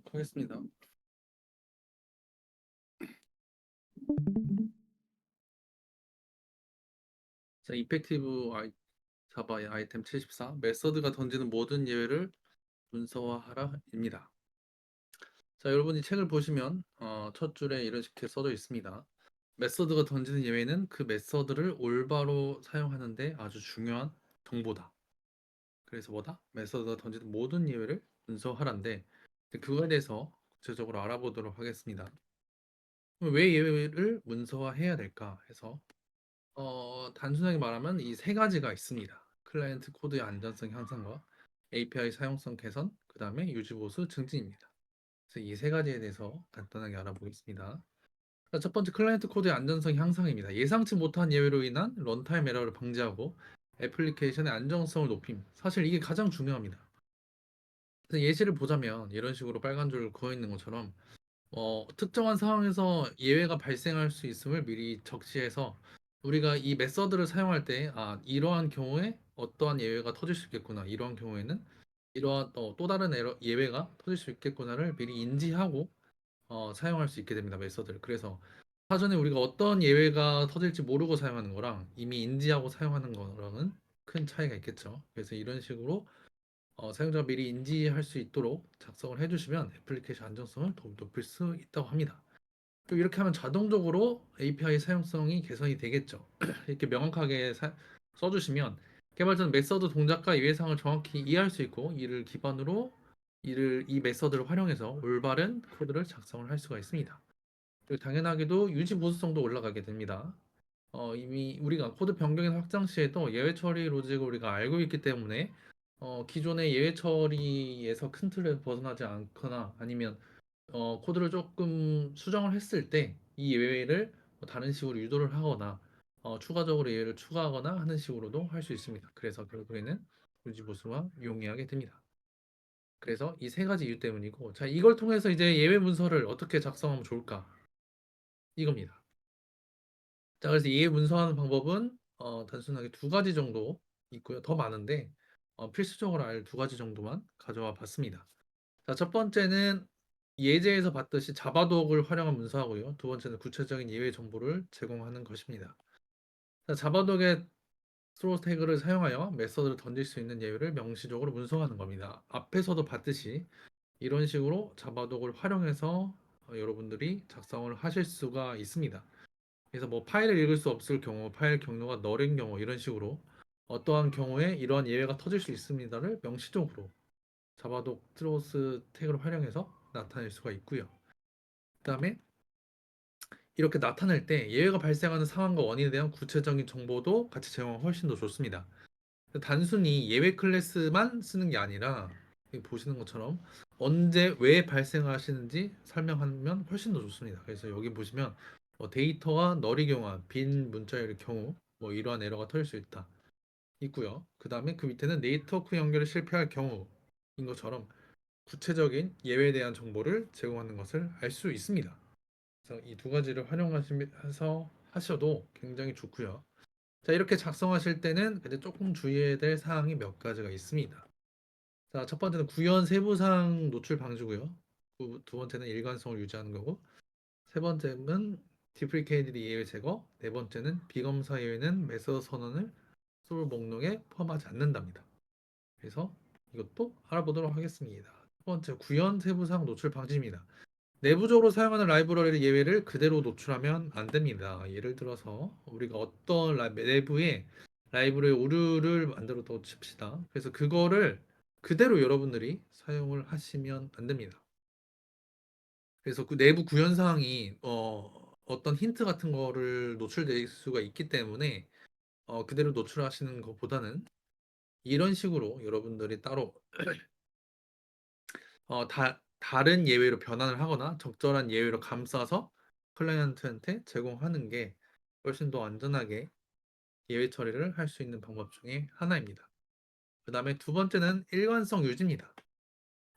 하도록 하겠습니다. 자, 이펙티브 자바의 아이템 74 메서드가 던지는 모든 예외를 문서화하라입니다. 자, 여러분이 책을 보시면 첫 줄에 이런 식으로 써져 있습니다. 메서드가 던지는 예외는 그 메서드를 올바로 사용하는데 아주 중요한 정보다. 그래서 뭐다? 메서드가 던지는 모든 예외를 문서화하라인데 그거에 대해서 구체적으로 알아보도록 하겠습니다. 그럼 왜 예외를 문서화해야 될까 해서 단순하게 말하면 이 세 가지가 있습니다. 클라이언트 코드의 안전성 향상과 API 사용성 개선, 그 다음에 유지보수 증진입니다. 그래서 이 세 가지에 대해서 간단하게 알아보겠습니다. 자, 첫 번째 클라이언트 코드의 안전성 향상입니다. 예상치 못한 예외로 인한 런타임 에러를 방지하고 애플리케이션의 안정성을 높임. 사실 이게 가장 중요합니다. 그래서 예시를 보자면 이런 식으로 빨간 줄 그어 있는 것처럼 특정한 상황에서 예외가 발생할 수 있음을 미리 적시해서 우리가 이 메서드를 사용할 때, 이러한 경우에 어떠한 예외가 터질 수 있겠구나. 이러한 경우에는 이러한 또 다른 예외가 터질 수 있겠구나를 미리 인지하고 사용할 수 있게 됩니다. 메서드를. 그래서 사전에 우리가 어떤 예외가 터질지 모르고 사용하는 거랑 이미 인지하고 사용하는 거랑은 큰 차이가 있겠죠. 그래서 이런 식으로 사용자가 미리 인지할 수 있도록 작성을 해주시면 애플리케이션 안정성을 더 높일 수 있다고 합니다. 또 이렇게 하면 자동적으로 API 사용성이 개선이 되겠죠. 이렇게 명확하게 써주시면 개발자는 메서드 동작과 예외상을 정확히 이해할 수 있고 이를 기반으로 이 메서드를 활용해서 올바른 코드를 작성을 할 수가 있습니다. 그리고 당연하게도 유지 보수성도 올라가게 됩니다. 이미 우리가 코드 변경이나 확장 시에도 예외 처리 로직을 우리가 알고 있기 때문에 기존의 예외 처리에서 큰 틀을 벗어나지 않거나 아니면 코드를 조금 수정을 했을 때 이 예외를 뭐 다른 식으로 유도를 하거나 추가적으로 예외를 추가하거나 하는 식으로도 할 수 있습니다. 그래서 결국에는 유지 보수와 용이하게 됩니다. 그래서 이 세 가지 이유 때문이고, 자, 이걸 통해서 이제 예외 문서를 어떻게 작성하면 좋을까? 이겁니다. 자, 그래서 예외 문서하는 방법은 단순하게 두 가지 정도 있고요. 더 많은데 필수적으로 알 두 가지 정도만 가져와 봤습니다. 자, 첫 번째는 예제에서 봤듯이 자바독을 활용한 문서하고요. 두 번째는 구체적인 예외 정보를 제공하는 것입니다. 자, 자바독의 스로우 태그를 사용하여 메서드를 던질 수 있는 예외를 명시적으로 문서하는 겁니다. 앞에서도 봤듯이 이런 식으로 자바독을 활용해서 여러분들이 작성을 하실 수가 있습니다. 그래서 뭐 파일을 읽을 수 없을 경우, 파일 경로가 너른 경우 이런 식으로 어떠한 경우에 이러한 예외가 터질 수 있습니다를 명시적으로 자바독 트로스 태그를 활용해서 나타낼 수가 있고요. 그다음에 이렇게 나타낼 때 예외가 발생하는 상황과 원인에 대한 구체적인 정보도 같이 제공하면 훨씬 더 좋습니다. 단순히 예외 클래스만 쓰는 게 아니라 여기 보시는 것처럼 언제 왜 발생하시는지 설명하면 훨씬 더 좋습니다. 그래서 여기 보시면 데이터와 널이 경우한 빈 문자열의 경우 뭐 이러한 에러가 터질 수 있다 있고요. 그 다음에 그 밑에는 네트워크 연결이 실패할 경우인 것처럼 구체적인 예외에 대한 정보를 제공하는 것을 알 수 있습니다. 그래서 이 두 가지를 활용하시면서 하셔도 굉장히 좋고요. 자, 이렇게 작성하실 때는 근데 조금 주의해야 될 사항이 몇 가지가 있습니다. 자, 첫 번째는 구현 세부사항 노출 방지고요. 두 번째는 일관성을 유지하는 거고, 세 번째는 디프리케이티드 예외 제거, 네 번째는 비검사 예외는 메서 선언을 솔 목록에 포함하지 않는답니다. 그래서 이것도 알아보도록 하겠습니다. 첫 번째, 구현 세부사항 노출 방지입니다. 내부적으로 사용하는 라이브러리 예외를 그대로 노출하면 안 됩니다. 예를 들어서 우리가 어떤 내부에 라이브러리 오류를 만들어 칩시다. 그래서 그거를 그대로 여러분들이 사용을 하시면 안 됩니다. 그래서 그 내부 구현 사항이 어떤 힌트 같은 거를 노출될 수가 있기 때문에 그대로 노출하시는 것보다는 이런 식으로 여러분들이 따로 다른 예외로 변환을 하거나 적절한 예외로 감싸서 클라이언트한테 제공하는 게 훨씬 더 안전하게 예외 처리를 할 수 있는 방법 중에 하나입니다. 그 다음에 두 번째는 일관성 유지입니다.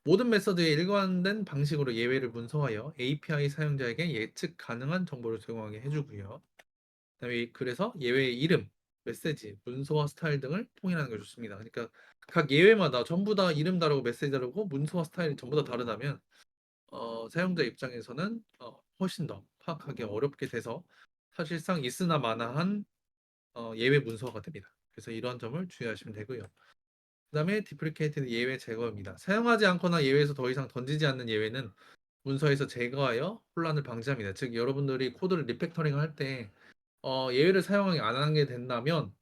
모든 메서드에 일관된 방식으로 예외를 문서하여 API 사용자에게 예측 가능한 정보를 제공하게 해주고요. 그다음에 그래서 예외의 이름, 메시지, 문서와 스타일 등을 통일하는 게 좋습니다. 그러니까 각 예외마다 전부 다 이름 다르고 메시지 다르고 문서와 스타일이 전부 다 다르다면 사용자 입장에서는 훨씬 더 파악하기 어렵게 돼서 사실상 있으나 마나한 예외 문서가 됩니다. 그래서 이런 점을 주의하시면 되고요. 그다음에 디프리케이티드 예외 제거입니다. 사용하지 않거나 예외에서 더 이상 던지지 않는 예외는 문서에서 제거하여 혼란을 방지합니다. 즉 여러분들이 코드를 리팩터링 할 때 예외를 사용하지 안 하게 된다면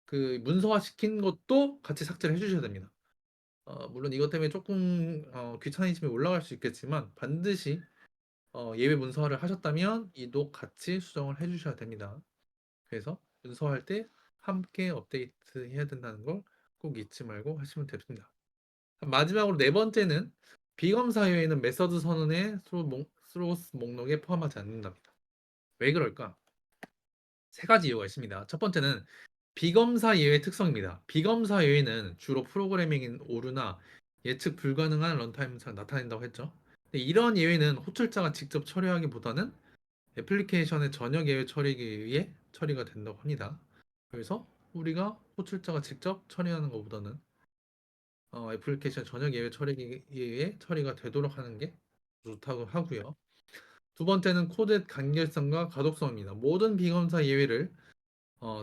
그 문서화 시킨 것도 같이 삭제를 해주셔야 됩니다. 물론 이것 때문에 조금 귀차니즘이 올라갈 수 있겠지만 반드시 예외 문서화를 하셨다면 이도 같이 수정을 해주셔야 됩니다. 그래서 문서화할 때 함께 업데이트 해야 된다는 걸 꼭 잊지 말고 하시면 됩니다. 마지막으로 네 번째는 비검사 외에는 메서드 선언의 스로스 목록에 포함하지 않는답니다. 왜 그럴까? 세 가지 이유가 있습니다. 첫 번째는 비검사 예외 특성입니다. 비검사 예외는 주로 프로그래밍인 오류나 예측 불가능한 런타임을 나타낸다고 했죠. 근데 이런 예외는 호출자가 직접 처리하기보다는 애플리케이션의 전역 예외 처리에 의해 처리가 된다고 합니다. 그래서 우리가 호출자가 직접 처리하는 것보다는 애플리케이션 전역 예외 처리에 의해 처리가 되도록 하는 게 좋다고 하고요. 두 번째는 코드의 간결성과 가독성입니다. 모든 비검사 예외를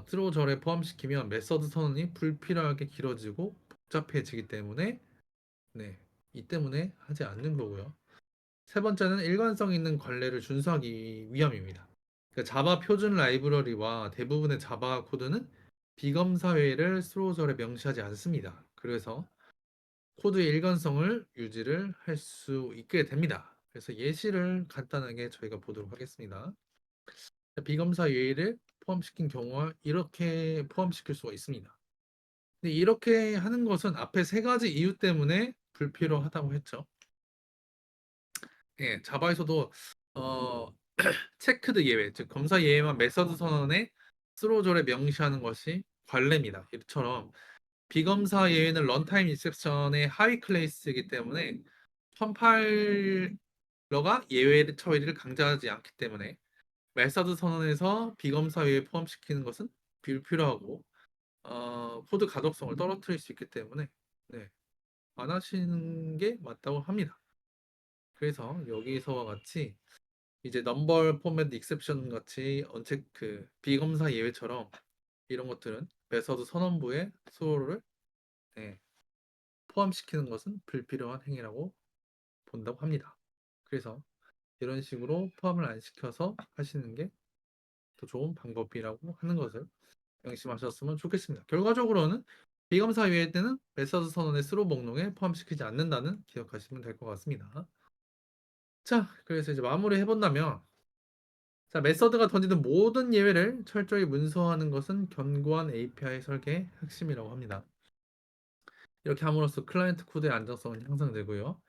트로절에 포함시키면 메서드 선언이 불필요하게 길어지고 복잡해지기 때문에 네, 이 때문에 하지 않는 거고요. 세 번째는 일관성 있는 관례를 준수하기 위함입니다. 그러니까 자바 표준 라이브러리와 대부분의 자바 코드는 비검사 외를 스로우절에 명시하지 않습니다. 그래서 코드의 일관성을 유지를 할 수 있게 됩니다. 그래서 예시를 간단하게 저희가 보도록 하겠습니다. 비검사 예를 포함시킨 경우와 이렇게 포함시킬 수가 있습니다. 근데 이렇게 하는 것은 앞에 세 가지 이유 때문에 불필요하다고 했죠. 예, 자바에서도 어, 체크드 예외, 즉 검사 예외만 메서드 선언에 스로졸에 명시하는 것이 관례입니다. 이처럼 비검사 예외는 런타임 인셉션의 하위 클래스이기 때문에 컴파일러가 예외 처리를 강제하지 않기 때문에 메서드 선언에서 비검사 예외 포함시키는 것은 불필요하고 코드 가독성을 떨어뜨릴 수 있기 때문에 네, 안 하시는 게 맞다고 합니다. 그래서 여기서와 같이 이제 넘버 포맷 익셉션 같이 언체크 비검사 예외처럼 이런 것들은 메서드 선언부에 수호를 네, 포함시키는 것은 불필요한 행위라고 본다고 합니다. 그래서 이런 식으로 포함을 안 시켜서 하시는 게 더 좋은 방법이라고 하는 것을 명심하셨으면 좋겠습니다. 결과적으로는 비검사 예외 때는 메서드 선언의 스로 목록에 포함시키지 않는다는 기억하시면 될 것 같습니다. 자, 그래서 이제 마무리 해본다면 자, 메서드가 던지는 모든 예외를 철저히 문서화하는 것은 견고한 API 설계의 핵심이라고 합니다. 이렇게 함으로써 클라이언트 코드의 안정성은 향상되고요.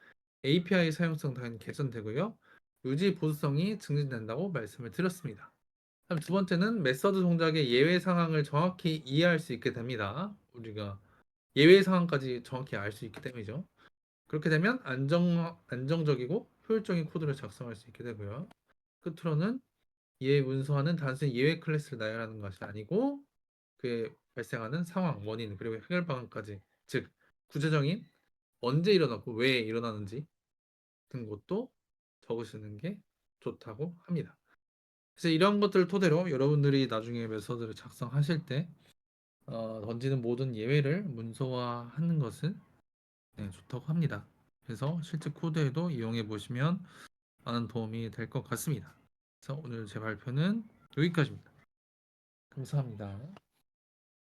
API 사용성 당연히 개선되고요. 유지 보수성이 증진된다고 말씀을 드렸습니다. 다음 두 번째는 메서드 동작의 예외 상황을 정확히 이해할 수 있게 됩니다. 우리가 예외 상황까지 정확히 알 수 있기 때문이죠. 그렇게 되면 안정적이고 효율적인 코드를 작성할 수 있게 되고요. 끝으로는 예외 문서화는 단순히 예외 클래스를 나열하는 것이 아니고 그에 발생하는 상황, 원인, 그리고 해결 방안까지 즉 구체적인 언제 일어났고 왜 일어나는지 같은 것도 적으시는 게 좋다고 합니다. 그래서 이런 것들을 토대로 여러분들이 나중에 메서드를 작성하실 때 던지는 모든 예외를 문서화하는 것은 네, 좋다고 합니다. 그래서 실제 코드에도 이용해 보시면 많은 도움이 될 것 같습니다. 그래서 오늘 제 발표는 여기까지입니다. 감사합니다.